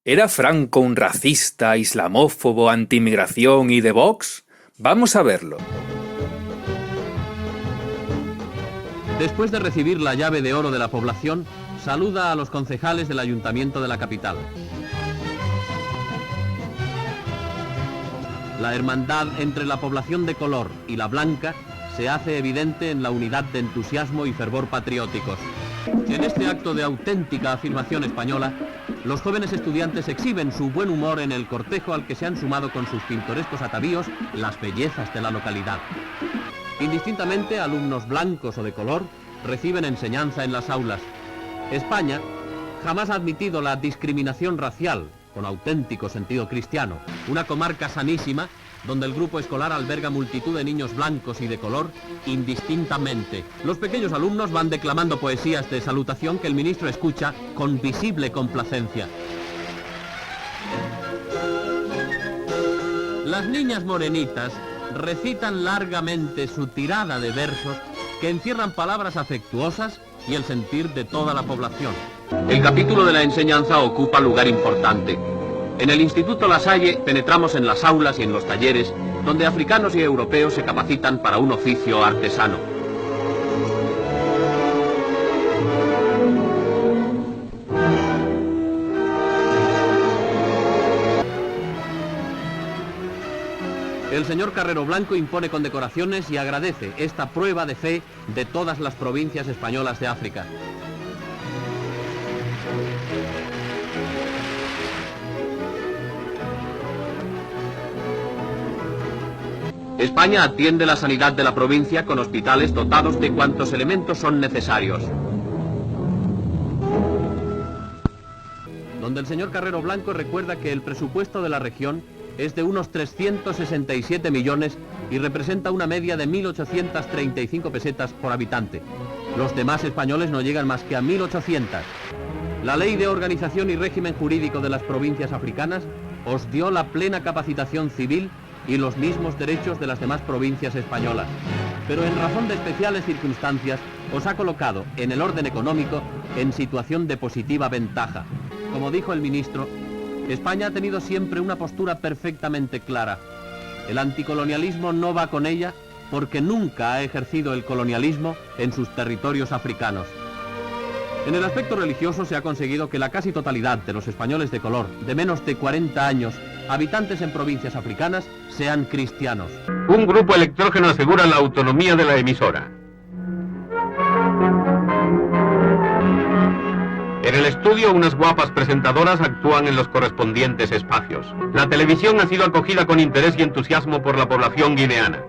¿Era Franco un racista, islamófobo, anti-inmigración y de Vox? Vamos a verlo. Después de recibir la llave de oro de la población, saluda a los concejales del ayuntamiento de la capital. La hermandad entre la población de color y la blanca se hace evidente en la unidad de entusiasmo y fervor patrióticos. En este acto de auténtica afirmación española, los jóvenes estudiantes exhiben su buen humor en el cortejo al que se han sumado con sus pintorescos atavíos las bellezas de la localidad. Indistintamente, alumnos blancos o de color reciben enseñanza en las aulas. España jamás ha admitido la discriminación racial, con auténtico sentido cristiano. Una comarca sanísima, donde el grupo escolar alberga multitud de niños blancos y de color, indistintamente. Los pequeños alumnos van declamando poesías de salutación que el ministro escucha con visible complacencia. Las niñas morenitas recitan largamente su tirada de versos que encierran palabras afectuosas y el sentir de toda la población. El capítulo de la enseñanza ocupa lugar importante. En el Instituto La Salle penetramos en las aulas y en los talleres, donde africanos y europeos se capacitan para un oficio artesano. El señor Carrero Blanco impone condecoraciones y agradece esta prueba de fe de todas las provincias españolas de África. España atiende la sanidad de la provincia con hospitales dotados de cuantos elementos son necesarios. Donde el señor Carrero Blanco recuerda que el presupuesto de la región es de unos 367 millones y representa una media de 1.835 pesetas por habitante. Los demás españoles no llegan más que a 1.800. La Ley de Organización y Régimen Jurídico de las Provincias Africanas os dio la plena capacitación civil y los mismos derechos de las demás provincias españolas. Pero en razón de especiales circunstancias, os ha colocado en el orden económico en situación de positiva ventaja. Como dijo el ministro, España ha tenido siempre una postura perfectamente clara. El anticolonialismo no va con ella porque nunca ha ejercido el colonialismo en sus territorios africanos. En el aspecto religioso se ha conseguido que la casi totalidad de los españoles de color, de menos de 40 años, habitantes en provincias africanas, sean cristianos. Un grupo electrógeno asegura la autonomía de la emisora. En el estudio, unas guapas presentadoras actúan en los correspondientes espacios. La televisión ha sido acogida con interés y entusiasmo por la población guineana.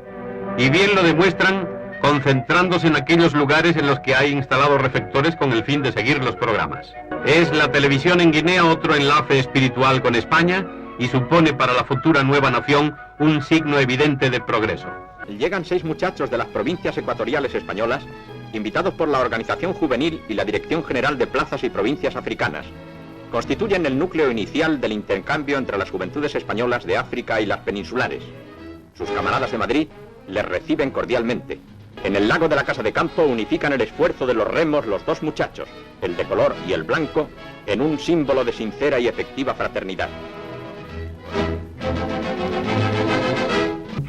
Y bien lo demuestran concentrándose en aquellos lugares en los que hay instalados reflectores con el fin de seguir los programas. Es la televisión en Guinea otro enlace espiritual con España y supone para la futura nueva nación un signo evidente de progreso. Llegan 6 muchachos de las provincias ecuatoriales españolas, invitados por la Organización Juvenil y la Dirección General de Plazas y Provincias Africanas. Constituyen el núcleo inicial del intercambio entre las juventudes españolas de África y las peninsulares. Sus camaradas de Madrid les reciben cordialmente. En el lago de la Casa de Campo unifican el esfuerzo de los remos los dos muchachos, el de color y el blanco, en un símbolo de sincera y efectiva fraternidad.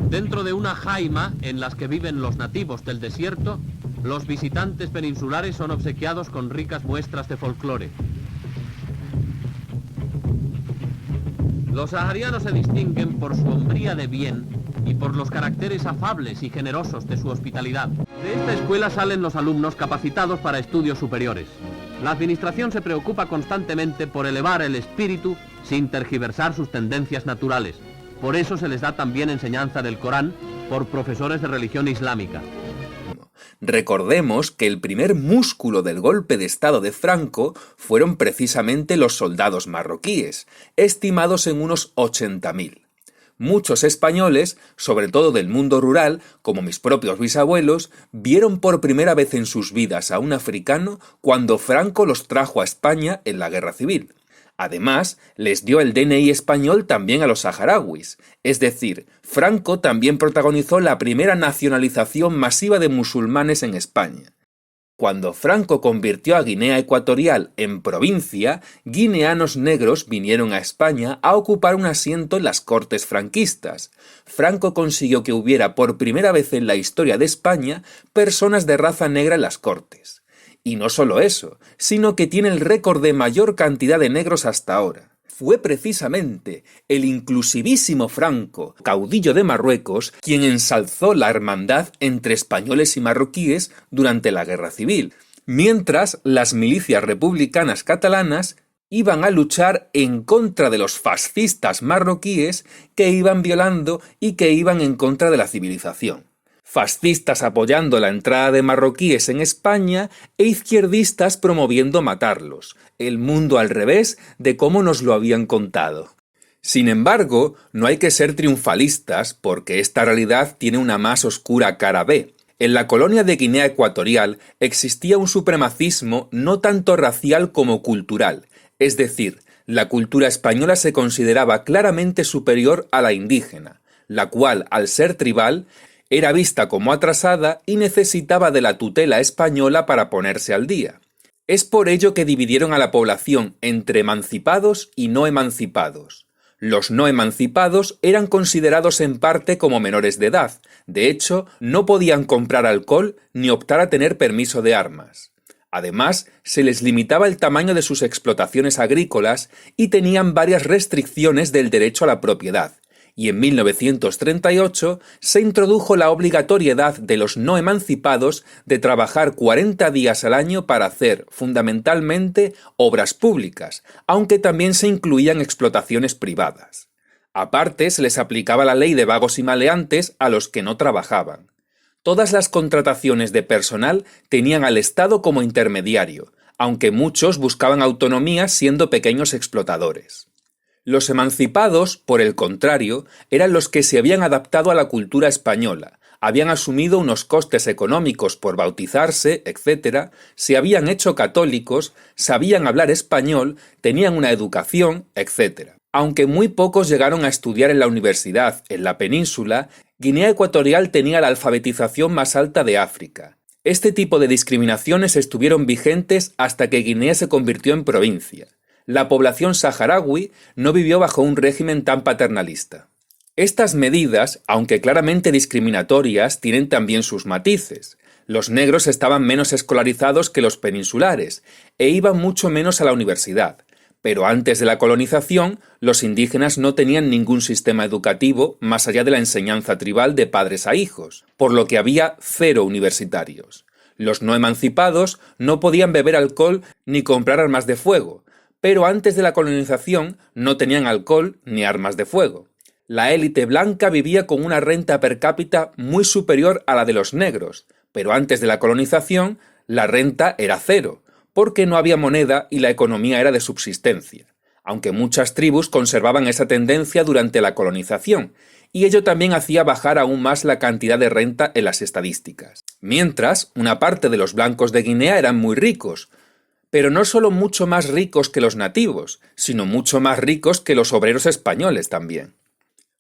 Dentro de una jaima en las que viven los nativos del desierto, los visitantes peninsulares son obsequiados con ricas muestras de folclore. Los saharianos se distinguen por su hombría de bien y por los caracteres afables y generosos de su hospitalidad. De esta escuela salen los alumnos capacitados para estudios superiores. La administración se preocupa constantemente por elevar el espíritu sin tergiversar sus tendencias naturales. Por eso se les da también enseñanza del Corán por profesores de religión islámica. Recordemos que el primer músculo del golpe de Estado de Franco fueron precisamente los soldados marroquíes, estimados en unos 80.000. Muchos españoles, sobre todo del mundo rural, como mis propios bisabuelos, vieron por primera vez en sus vidas a un africano cuando Franco los trajo a España en la Guerra Civil. Además, les dio el DNI español también a los saharauis, es decir, Franco también protagonizó la primera nacionalización masiva de musulmanes en España. Cuando Franco convirtió a Guinea Ecuatorial en provincia, guineanos negros vinieron a España a ocupar un asiento en las Cortes franquistas. Franco consiguió que hubiera por primera vez en la historia de España personas de raza negra en las Cortes. Y no solo eso, sino que tiene el récord de mayor cantidad de negros hasta ahora. Fue precisamente el inclusivísimo Franco, caudillo de Marruecos, quien ensalzó la hermandad entre españoles y marroquíes durante la Guerra Civil, mientras las milicias republicanas catalanas iban a luchar en contra de los fascistas marroquíes que iban violando y que iban en contra de la civilización. Fascistas apoyando la entrada de marroquíes en España e izquierdistas promoviendo matarlos, el mundo al revés de cómo nos lo habían contado. Sin embargo, no hay que ser triunfalistas porque esta realidad tiene una más oscura cara B. En la colonia de Guinea Ecuatorial existía un supremacismo no tanto racial como cultural, es decir, la cultura española se consideraba claramente superior a la indígena, la cual, al ser tribal, era vista como atrasada y necesitaba de la tutela española para ponerse al día. Es por ello que dividieron a la población entre emancipados y no emancipados. Los no emancipados eran considerados en parte como menores de edad, de hecho, no podían comprar alcohol ni optar a tener permiso de armas. Además, se les limitaba el tamaño de sus explotaciones agrícolas y tenían varias restricciones del derecho a la propiedad. Y en 1938 se introdujo la obligatoriedad de los no emancipados de trabajar 40 días al año para hacer, fundamentalmente, obras públicas, aunque también se incluían explotaciones privadas. Aparte, se les aplicaba la ley de vagos y maleantes a los que no trabajaban. Todas las contrataciones de personal tenían al Estado como intermediario, aunque muchos buscaban autonomía siendo pequeños explotadores. Los emancipados, por el contrario, eran los que se habían adaptado a la cultura española, habían asumido unos costes económicos por bautizarse, etc., se habían hecho católicos, sabían hablar español, tenían una educación, etc. Aunque muy pocos llegaron a estudiar en la universidad en la península, Guinea Ecuatorial tenía la alfabetización más alta de África. Este tipo de discriminaciones estuvieron vigentes hasta que Guinea se convirtió en provincia. La población saharaui no vivió bajo un régimen tan paternalista. Estas medidas, aunque claramente discriminatorias, tienen también sus matices. Los negros estaban menos escolarizados que los peninsulares e iban mucho menos a la universidad. Pero antes de la colonización, los indígenas no tenían ningún sistema educativo más allá de la enseñanza tribal de padres a hijos, por lo que había 0 universitarios. Los no emancipados no podían beber alcohol ni comprar armas de fuego, pero antes de la colonización no tenían alcohol ni armas de fuego. La élite blanca vivía con una renta per cápita muy superior a la de los negros, pero antes de la colonización la renta era 0, porque no había moneda y la economía era de subsistencia, aunque muchas tribus conservaban esa tendencia durante la colonización, y ello también hacía bajar aún más la cantidad de renta en las estadísticas. Mientras, una parte de los blancos de Guinea eran muy ricos, pero no solo mucho más ricos que los nativos, sino mucho más ricos que los obreros españoles también.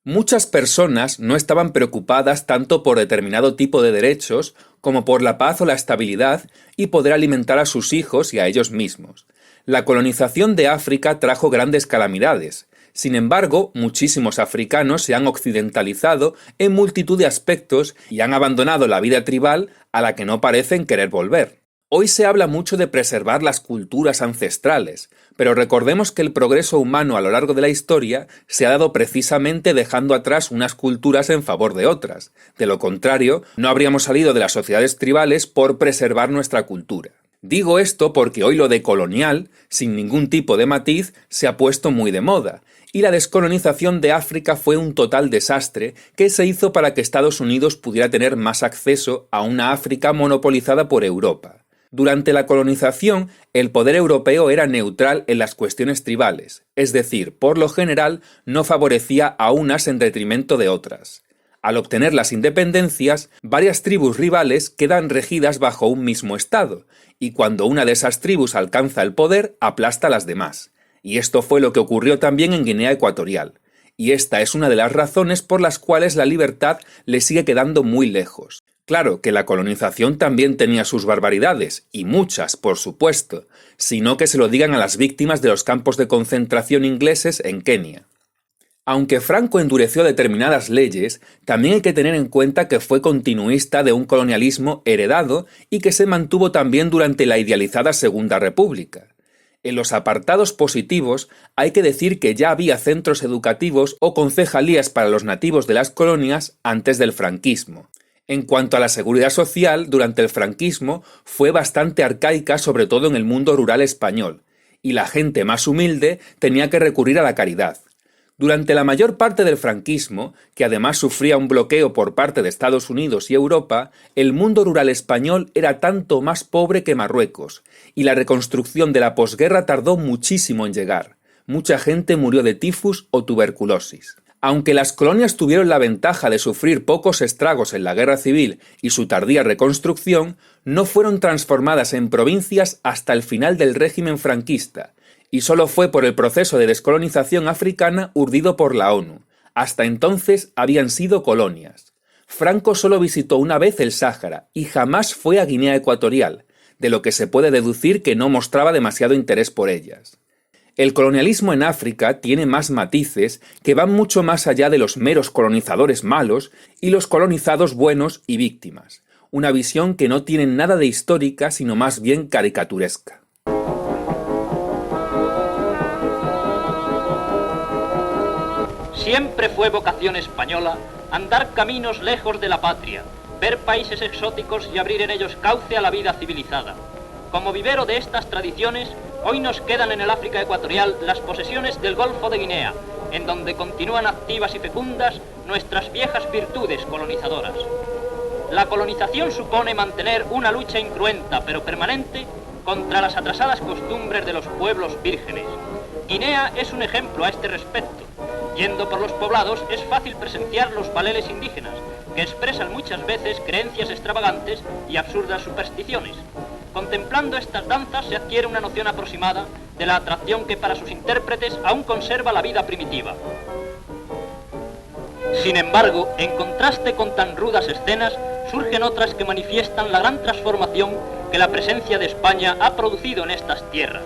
Muchas personas no estaban preocupadas tanto por determinado tipo de derechos como por la paz o la estabilidad y poder alimentar a sus hijos y a ellos mismos. La colonización de África trajo grandes calamidades. Sin embargo, muchísimos africanos se han occidentalizado en multitud de aspectos y han abandonado la vida tribal a la que no parecen querer volver. Hoy se habla mucho de preservar las culturas ancestrales, pero recordemos que el progreso humano a lo largo de la historia se ha dado precisamente dejando atrás unas culturas en favor de otras. De lo contrario, no habríamos salido de las sociedades tribales por preservar nuestra cultura. Digo esto porque hoy lo de colonial, sin ningún tipo de matiz, se ha puesto muy de moda, y la descolonización de África fue un total desastre que se hizo para que Estados Unidos pudiera tener más acceso a una África monopolizada por Europa. Durante la colonización, el poder europeo era neutral en las cuestiones tribales, es decir, por lo general no favorecía a unas en detrimento de otras. Al obtener las independencias, varias tribus rivales quedan regidas bajo un mismo estado, y cuando una de esas tribus alcanza el poder, aplasta a las demás. Y esto fue lo que ocurrió también en Guinea Ecuatorial. Y esta es una de las razones por las cuales la libertad le sigue quedando muy lejos. Claro que la colonización también tenía sus barbaridades, y muchas, por supuesto, sino que se lo digan a las víctimas de los campos de concentración ingleses en Kenia. Aunque Franco endureció determinadas leyes, también hay que tener en cuenta que fue continuista de un colonialismo heredado y que se mantuvo también durante la idealizada Segunda República. En los apartados positivos hay que decir que ya había centros educativos o concejalías para los nativos de las colonias antes del franquismo. En cuanto a la seguridad social, durante el franquismo fue bastante arcaica, sobre todo en el mundo rural español, y la gente más humilde tenía que recurrir a la caridad. Durante la mayor parte del franquismo, que además sufría un bloqueo por parte de Estados Unidos y Europa, el mundo rural español era tanto más pobre que Marruecos, y la reconstrucción de la posguerra tardó muchísimo en llegar. Mucha gente murió de tifus o tuberculosis. Aunque las colonias tuvieron la ventaja de sufrir pocos estragos en la guerra civil y su tardía reconstrucción, no fueron transformadas en provincias hasta el final del régimen franquista, y solo fue por el proceso de descolonización africana urdido por la ONU. Hasta entonces habían sido colonias. Franco solo visitó una vez el Sáhara y jamás fue a Guinea Ecuatorial, de lo que se puede deducir que no mostraba demasiado interés por ellas. El colonialismo en África tiene más matices que van mucho más allá de los meros colonizadores malos y los colonizados buenos y víctimas, una visión que no tiene nada de histórica sino más bien caricaturesca. Siempre fue vocación española andar caminos lejos de la patria, ver países exóticos y abrir en ellos cauce a la vida civilizada. Como vivero de estas tradiciones, hoy nos quedan en el África ecuatorial las posesiones del Golfo de Guinea, en donde continúan activas y fecundas nuestras viejas virtudes colonizadoras. La colonización supone mantener una lucha incruenta pero permanente contra las atrasadas costumbres de los pueblos vírgenes. Guinea es un ejemplo a este respecto. Yendo por los poblados es fácil presenciar los baleles indígenas, que expresan muchas veces creencias extravagantes y absurdas supersticiones. Contemplando estas danzas se adquiere una noción aproximada de la atracción que para sus intérpretes aún conserva la vida primitiva. Sin embargo, en contraste con tan rudas escenas, surgen otras que manifiestan la gran transformación que la presencia de España ha producido en estas tierras.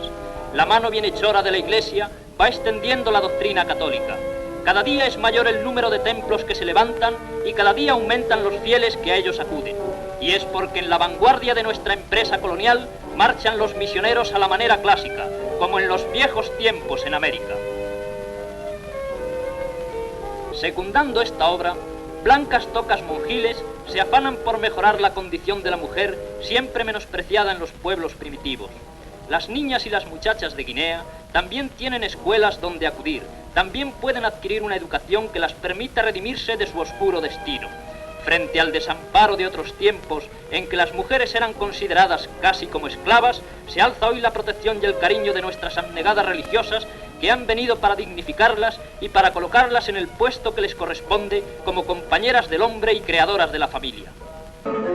La mano bienhechora de la Iglesia va extendiendo la doctrina católica. Cada día es mayor el número de templos que se levantan y cada día aumentan los fieles que a ellos acuden. Y es porque en la vanguardia de nuestra empresa colonial marchan los misioneros a la manera clásica, como en los viejos tiempos en América. Secundando esta obra, blancas tocas monjiles se afanan por mejorar la condición de la mujer, siempre menospreciada en los pueblos primitivos. Las niñas y las muchachas de Guinea también tienen escuelas donde acudir, también pueden adquirir una educación que las permita redimirse de su oscuro destino. Frente al desamparo de otros tiempos en que las mujeres eran consideradas casi como esclavas, se alza hoy la protección y el cariño de nuestras abnegadas religiosas que han venido para dignificarlas y para colocarlas en el puesto que les corresponde como compañeras del hombre y creadoras de la familia.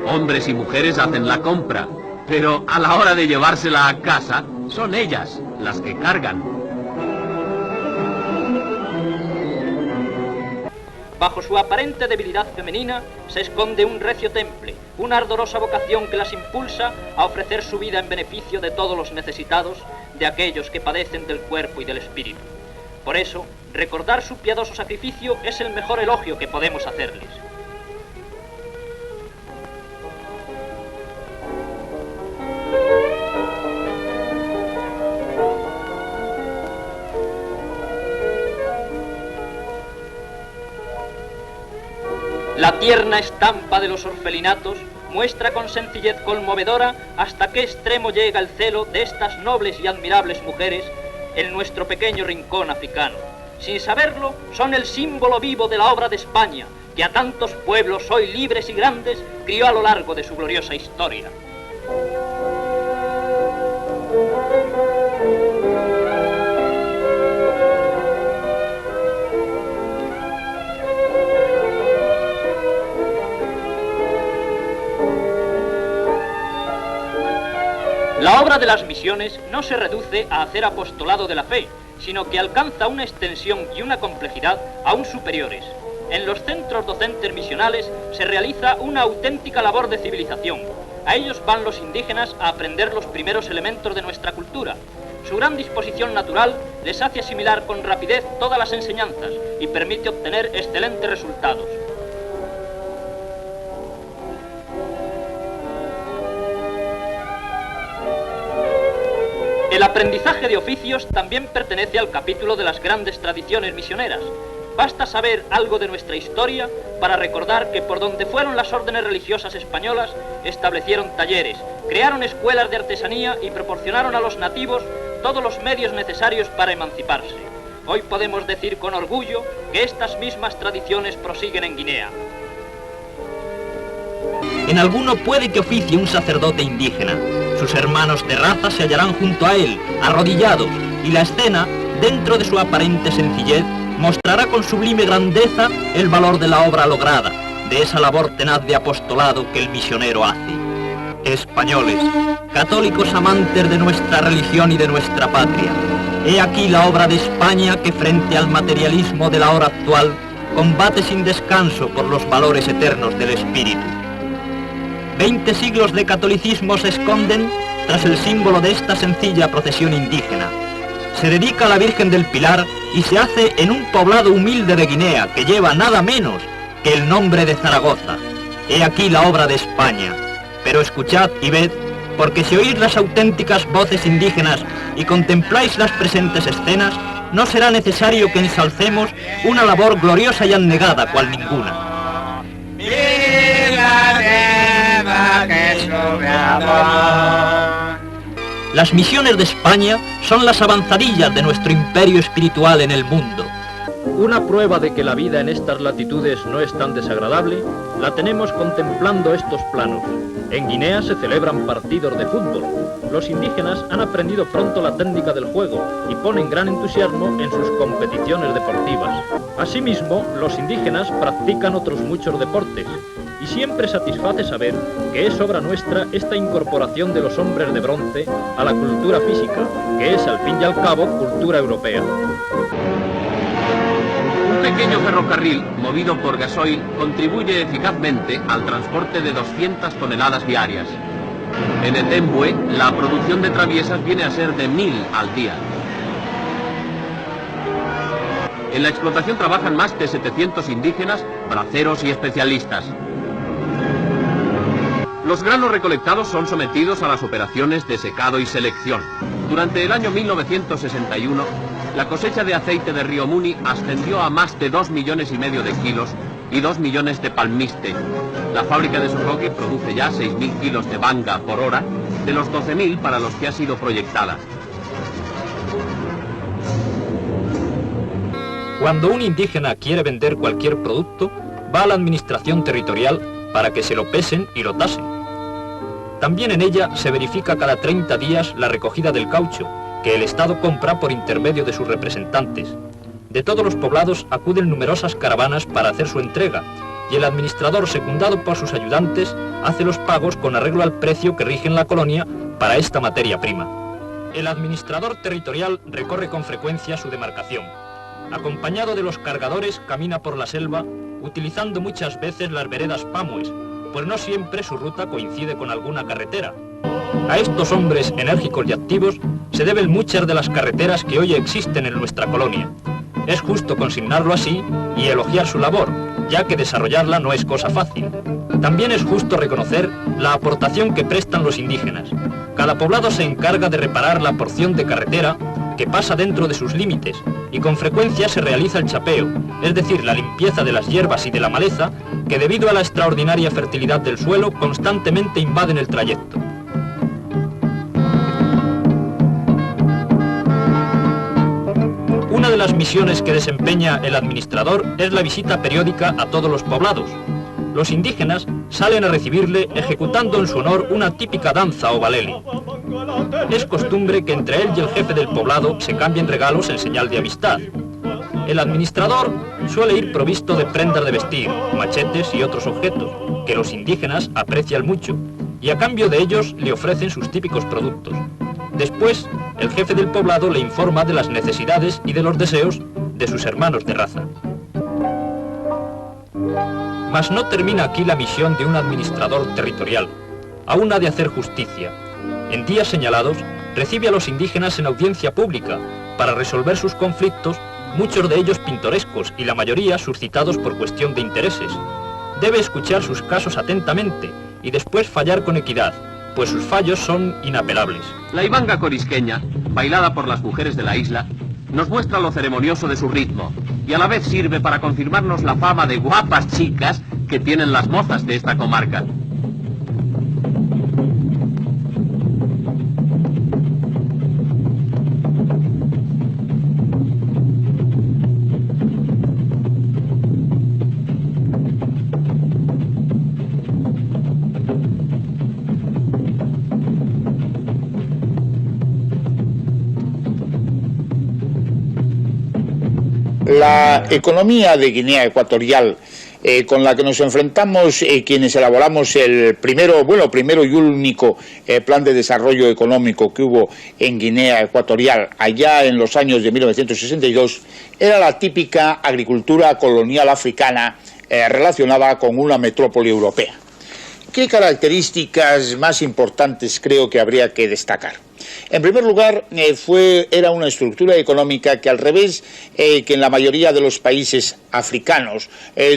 Hombres y mujeres hacen la compra, pero a la hora de llevársela a casa, son ellas las que cargan. Bajo su aparente debilidad femenina se esconde un recio temple, una ardorosa vocación que las impulsa a ofrecer su vida en beneficio de todos los necesitados, de aquellos que padecen del cuerpo y del espíritu. Por eso, recordar su piadoso sacrificio es el mejor elogio que podemos hacerles. La tierna estampa de los orfelinatos muestra con sencillez conmovedora hasta qué extremo llega el celo de estas nobles y admirables mujeres en nuestro pequeño rincón africano. Sin saberlo, son el símbolo vivo de la obra de España, que a tantos pueblos hoy libres y grandes crió a lo largo de su gloriosa historia. La obra de las misiones no se reduce a hacer apostolado de la fe, sino que alcanza una extensión y una complejidad aún superiores. En los centros docentes misionales se realiza una auténtica labor de civilización. A ellos van los indígenas a aprender los primeros elementos de nuestra cultura. Su gran disposición natural les hace asimilar con rapidez todas las enseñanzas y permite obtener excelentes resultados. El aprendizaje de oficios también pertenece al capítulo de las grandes tradiciones misioneras. Basta saber algo de nuestra historia para recordar que por donde fueron las órdenes religiosas españolas, establecieron talleres, crearon escuelas de artesanía y proporcionaron a los nativos todos los medios necesarios para emanciparse. Hoy podemos decir con orgullo que estas mismas tradiciones prosiguen en Guinea. En alguno puede que oficie un sacerdote indígena. Sus hermanos de raza se hallarán junto a él, arrodillados, y la escena, dentro de su aparente sencillez, mostrará con sublime grandeza el valor de la obra lograda, de esa labor tenaz de apostolado que el misionero hace. Españoles, católicos amantes de nuestra religión y de nuestra patria, he aquí la obra de España que frente al materialismo de la hora actual combate sin descanso por los valores eternos del espíritu. 20 siglos de catolicismo se esconden tras el símbolo de esta sencilla procesión indígena. Se dedica a la Virgen del Pilar y se hace en un poblado humilde de Guinea que lleva nada menos que el nombre de Zaragoza. He aquí la obra de España. Pero escuchad y ved, porque si oís las auténticas voces indígenas y contempláis las presentes escenas, no será necesario que ensalcemos una labor gloriosa y abnegada cual ninguna. Las misiones de España son las avanzadillas de nuestro imperio espiritual en el mundo. Una prueba de que la vida en estas latitudes no es tan desagradable, la tenemos contemplando estos planos. En Guinea se celebran partidos de fútbol. Los indígenas han aprendido pronto la técnica del juego y ponen gran entusiasmo en sus competiciones deportivas. Asimismo, los indígenas practican otros muchos deportes. Y siempre satisface saber que es obra nuestra esta incorporación de los hombres de bronce a la cultura física, que es al fin y al cabo cultura europea. Un pequeño ferrocarril movido por gasoil contribuye eficazmente al transporte de 200 toneladas diarias. En Etembue, la producción de traviesas viene a ser de 1000 al día. En la explotación trabajan más de 700 indígenas, braceros y especialistas. Los granos recolectados son sometidos a las operaciones de secado y selección. Durante el año 1961, la cosecha de aceite de Río Muni ascendió a más de 2,5 millones de kilos y 2 millones de palmiste. La fábrica de Sokoke produce ya 6.000 kilos de banga por hora, de los 12.000 para los que ha sido proyectada. Cuando un indígena quiere vender cualquier producto, va a la administración territorial para que se lo pesen y lo tasen. También en ella se verifica cada 30 días la recogida del caucho, que el Estado compra por intermedio de sus representantes. De todos los poblados acuden numerosas caravanas para hacer su entrega, y el administrador, secundado por sus ayudantes, hace los pagos con arreglo al precio que rige en la colonia para esta materia prima. El administrador territorial recorre con frecuencia su demarcación. Acompañado de los cargadores, camina por la selva, utilizando muchas veces las veredas pamues, pues no siempre su ruta coincide con alguna carretera. A estos hombres enérgicos y activos se deben muchas de las carreteras que hoy existen en nuestra colonia. Es justo consignarlo así y elogiar su labor, ya que desarrollarla no es cosa fácil. También es justo reconocer la aportación que prestan los indígenas. Cada poblado se encarga de reparar la porción de carretera que pasa dentro de sus límites, y con frecuencia se realiza el chapeo, es decir, la limpieza de las hierbas y de la maleza que debido a la extraordinaria fertilidad del suelo constantemente invaden el trayecto. Una de las misiones que desempeña el administrador es la visita periódica a todos los poblados. Los indígenas salen a recibirle ejecutando en su honor una típica danza o baleli. Es costumbre que entre él y el jefe del poblado se cambien regalos en señal de amistad. El administrador suele ir provisto de prendas de vestir, machetes y otros objetos, que los indígenas aprecian mucho, y a cambio de ellos le ofrecen sus típicos productos. Después, el jefe del poblado le informa de las necesidades y de los deseos de sus hermanos de raza. Mas no termina aquí la misión de un administrador territorial. Aún ha de hacer justicia. En días señalados, recibe a los indígenas en audiencia pública para resolver sus conflictos, muchos de ellos pintorescos y la mayoría suscitados por cuestión de intereses. Debe escuchar sus casos atentamente y después fallar con equidad, pues sus fallos son inapelables. La ibanga corisqueña, bailada por las mujeres de la isla, nos muestra lo ceremonioso de su ritmo y a la vez sirve para confirmarnos la fama de guapas chicas que tienen las mozas de esta comarca. La economía de Guinea Ecuatorial con la que nos enfrentamos quienes elaboramos el primero y único plan de desarrollo económico que hubo en Guinea Ecuatorial allá en los años de 1962 era la típica agricultura colonial africana relacionada con una metrópoli europea. ¿Qué características más importantes creo que habría que destacar? En primer lugar, era una estructura económica que, al revés que en la mayoría de los países africanos,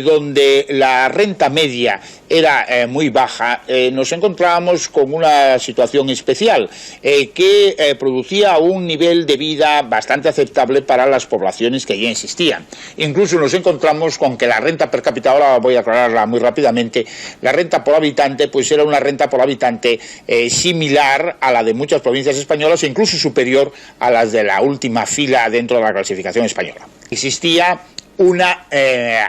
donde la renta media era muy baja, nos encontrábamos con una situación especial que producía un nivel de vida bastante aceptable para las poblaciones que allí existían. Incluso nos encontramos con que la renta per cápita, ahora voy a aclararla muy rápidamente, la renta por habitante pues era una renta por habitante similar a la de muchas provincias españolas e incluso superior a las de la última fila dentro de la clasificación española. Existía una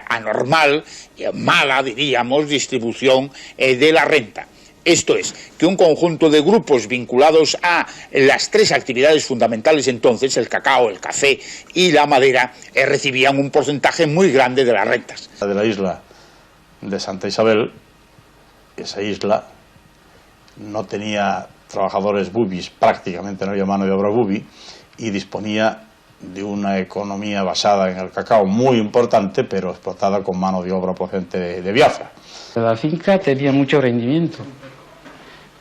anormal, mala, diríamos, distribución de la renta. Esto es, que un conjunto de grupos vinculados a las tres actividades fundamentales entonces, el cacao, el café y la madera, recibían un porcentaje muy grande de las rentas. De la isla de Santa Isabel, esa isla no tenía trabajadores bubis, prácticamente no había mano de obra bubi, y disponía de una economía basada en el cacao muy importante, pero explotada con mano de obra procedente de Biafra. La finca tenía mucho rendimiento.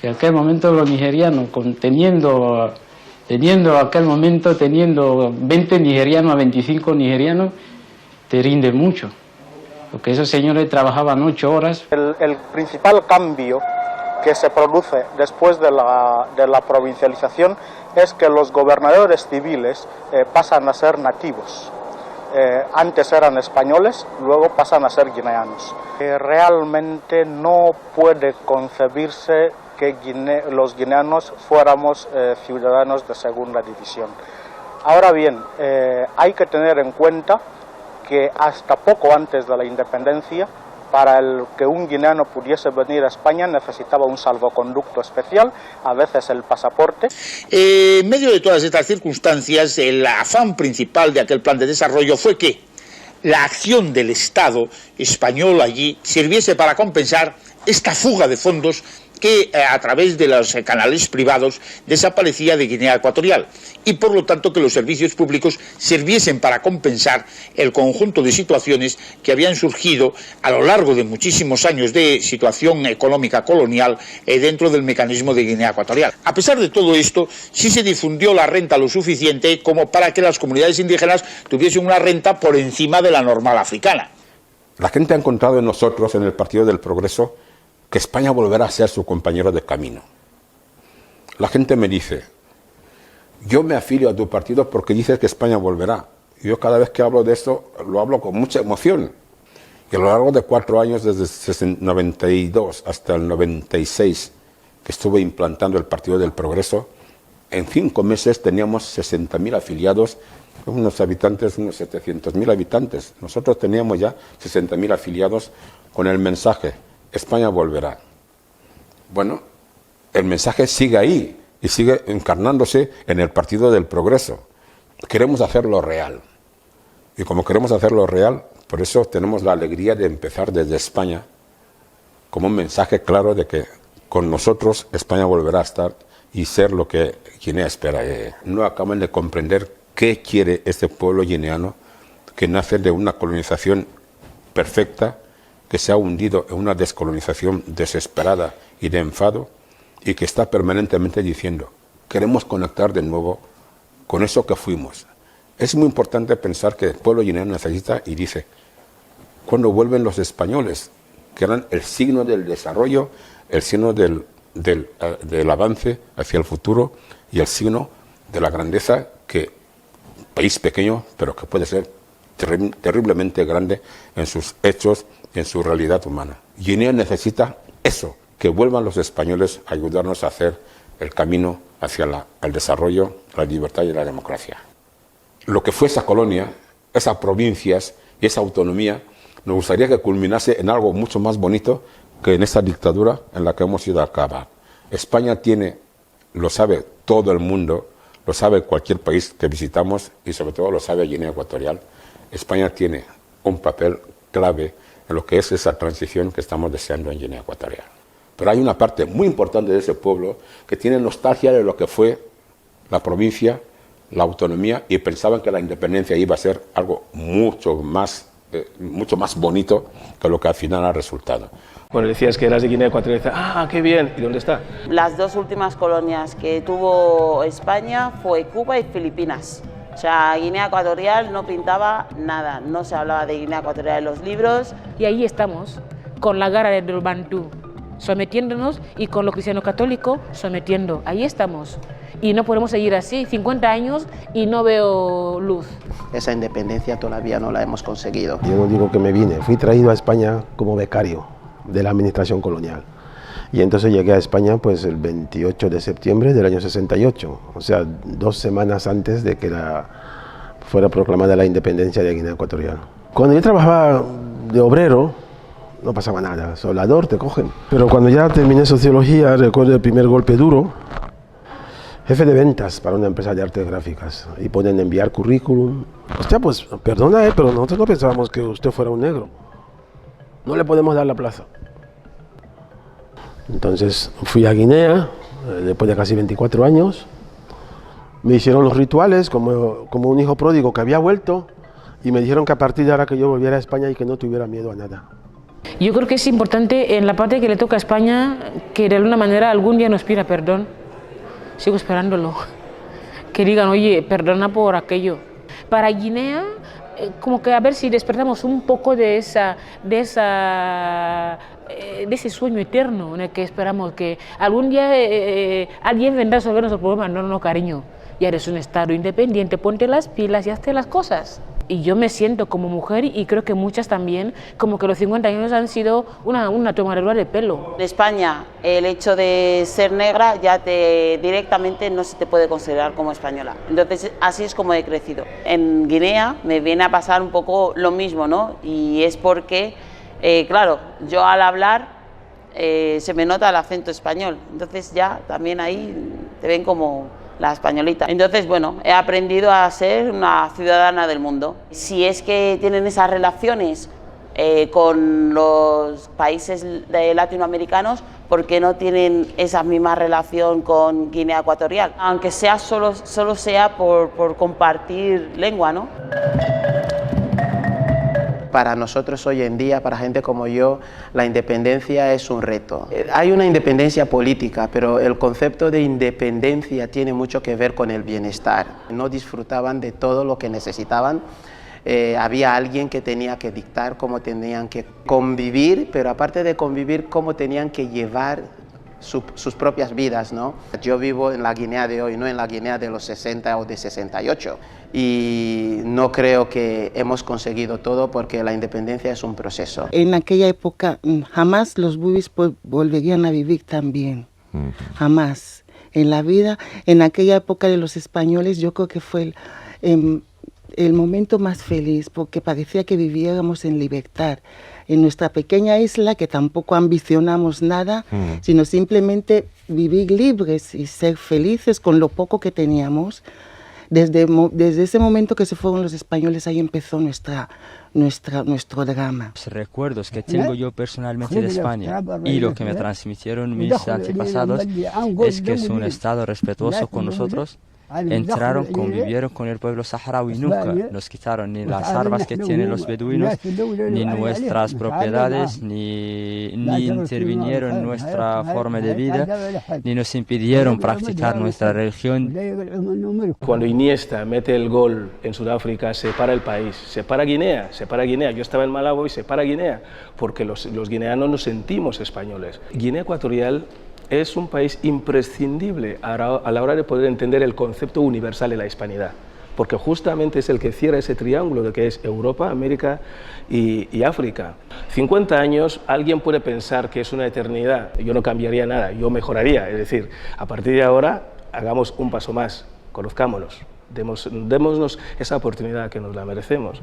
En aquel momento los nigerianos, teniendo 20 nigerianos a 25 nigerianos, te rinde mucho. Porque esos señores trabajaban 8 horas. El principal cambio que se produce después de la provincialización es que los gobernadores civiles pasan a ser nativos. Antes eran españoles, luego pasan a ser guineanos. Realmente no puede concebirse que los guineanos fuéramos ciudadanos de segunda división. Ahora bien, hay que tener en cuenta que hasta poco antes de la independencia, para que un guineano pudiese venir a España necesitaba un salvoconducto especial, a veces el pasaporte. En medio de todas estas circunstancias, el afán principal de aquel plan de desarrollo fue que la acción del Estado español allí sirviese para compensar esta fuga de fondos que a través de los canales privados desaparecía de Guinea Ecuatorial y por lo tanto que los servicios públicos sirviesen para compensar el conjunto de situaciones que habían surgido a lo largo de muchísimos años de situación económica colonial dentro del mecanismo de Guinea Ecuatorial. A pesar de todo esto, sí se difundió la renta lo suficiente como para que las comunidades indígenas tuviesen una renta por encima de la normal africana. La gente ha encontrado en nosotros, en el Partido del Progreso, que España volverá a ser su compañero de camino. La gente me dice, yo me afilio a tu partido porque dices que España volverá. Yo cada vez que hablo de esto, lo hablo con mucha emoción. Y a lo largo de 4 años, desde el 92 hasta el 96, que estuve implantando el Partido del Progreso, en 5 meses teníamos 60.000 afiliados, unos habitantes, unos 700.000 habitantes. Nosotros teníamos ya 60.000 afiliados con el mensaje, España volverá. Bueno, el mensaje sigue ahí y sigue encarnándose en el Partido del Progreso. Queremos hacerlo real. Y como queremos hacerlo real, por eso tenemos la alegría de empezar desde España como un mensaje claro de que con nosotros España volverá a estar y ser lo que Guinea espera. No acaban de comprender qué quiere este pueblo guineano que nace de una colonización perfecta, que se ha hundido en una descolonización desesperada y de enfado, y que está permanentemente diciendo, queremos conectar de nuevo con eso que fuimos. Es muy importante pensar que el pueblo guineano necesita, y dice, cuando vuelven los españoles, que eran el signo del desarrollo, el signo del avance hacia el futuro y el signo de la grandeza que un país pequeño, pero que puede ser terriblemente grande en sus hechos y en su realidad humana. Guinea necesita eso, que vuelvan los españoles a ayudarnos a hacer el camino hacia el desarrollo, la libertad y la democracia. Lo que fue esa colonia, esas provincias y esa autonomía, nos gustaría que culminase en algo mucho más bonito que en esta dictadura en la que hemos ido a acabar. España tiene, lo sabe todo el mundo, lo sabe cualquier país que visitamos y sobre todo lo sabe Guinea Ecuatorial. España tiene un papel clave en lo que es esa transición que estamos deseando en Guinea Ecuatorial. Pero hay una parte muy importante de ese pueblo que tiene nostalgia de lo que fue la provincia, la autonomía, y pensaban que la independencia iba a ser algo mucho más bonito que lo que al final ha resultado. Bueno, decías que eras de Guinea Ecuatorial y dices, ¡ah, qué bien! ¿Y dónde está? Las dos últimas colonias que tuvo España fue Cuba y Filipinas. O sea, Guinea Ecuatorial no pintaba nada, no se hablaba de Guinea Ecuatorial en los libros. Y ahí estamos, con la gara del Bantú, sometiéndonos, y con lo cristiano católico sometiendo. Ahí estamos. Y no podemos seguir así, 50 años y no veo luz. Esa independencia todavía no la hemos conseguido. Yo no digo que me vine, fui traído a España como becario de la administración colonial. Y entonces llegué a España pues el 28 de septiembre del año 68, o sea, 2 semanas antes de que fuera proclamada la independencia de Guinea Ecuatorial. Cuando yo trabajaba de obrero, no pasaba nada, soldador te cogen. Pero cuando ya terminé sociología, recuerdo el primer golpe duro, jefe de ventas para una empresa de artes gráficas, y ponen enviar currículum. Hostia, pues perdona, pero nosotros no pensábamos que usted fuera un negro. No le podemos dar la plaza. Entonces fui a Guinea, después de casi 24 años, me hicieron los rituales como un hijo pródigo que había vuelto, y me dijeron que a partir de ahora que yo volviera a España y que no tuviera miedo a nada. Yo creo que es importante en la parte que le toca a España que de alguna manera algún día nos pida perdón. Sigo esperándolo. Que digan, oye, perdona por aquello. Para Guinea, como que a ver si despertamos un poco de ese sueño eterno en el que esperamos que algún día alguien vendrá a resolver nuestro problema. No, cariño, ya eres un Estado independiente, ponte las pilas y hazte las cosas. Y yo me siento como mujer, y creo que muchas también, como que los 50 años han sido una tomadura de pelo. En España, el hecho de ser negra ya directamente no se te puede considerar como española. Entonces, así es como he crecido. En Guinea me viene a pasar un poco lo mismo, ¿no? Y es porque, claro, yo al hablar se me nota el acento español. Entonces ya también ahí te ven como la españolita. Entonces, bueno, he aprendido a ser una ciudadana del mundo. Si es que tienen esas relaciones con los países latinoamericanos, ¿por qué no tienen esa misma relación con Guinea Ecuatorial? Aunque sea solo sea por compartir lengua, ¿no? Para nosotros hoy en día, para gente como yo, la independencia es un reto. Hay una independencia política, pero el concepto de independencia tiene mucho que ver con el bienestar. No disfrutaban de todo lo que necesitaban. Había alguien que tenía que dictar cómo tenían que convivir, pero aparte de convivir, cómo tenían que llevar sus propias vidas, ¿no? Yo vivo en la Guinea de hoy, no en la Guinea de los 60 o de 68, y no creo que hemos conseguido todo porque la independencia es un proceso. En aquella época jamás los bubis volverían a vivir tan bien, jamás. En la vida, en aquella época de los españoles, yo creo que fue el momento más feliz, porque parecía que viviéramos en libertad, en nuestra pequeña isla, que tampoco ambicionamos nada, sino simplemente vivir libres y ser felices con lo poco que teníamos. Desde ese momento que se fueron los españoles, ahí empezó nuestro drama. Los recuerdos que tengo yo personalmente de España y lo que me transmitieron mis antepasados es que es un Estado respetuoso con nosotros, entraron, convivieron con el pueblo saharaui, nunca nos quitaron ni las armas que tienen los beduinos, ni nuestras propiedades, ni intervinieron en nuestra forma de vida, ni nos impidieron practicar nuestra religión. Cuando Iniesta mete el gol en Sudáfrica, separa el país, separa Guinea. Yo estaba en Malabo y separa Guinea, porque los guineanos nos sentimos españoles. Guinea Ecuatorial es un país imprescindible a la hora de poder entender el concepto universal de la hispanidad, porque justamente es el que cierra ese triángulo de que es Europa, América y África. 50 años, alguien puede pensar que es una eternidad. Yo no cambiaría nada, yo mejoraría. Es decir, a partir de ahora, hagamos un paso más, conozcámonos, démonos esa oportunidad que nos la merecemos.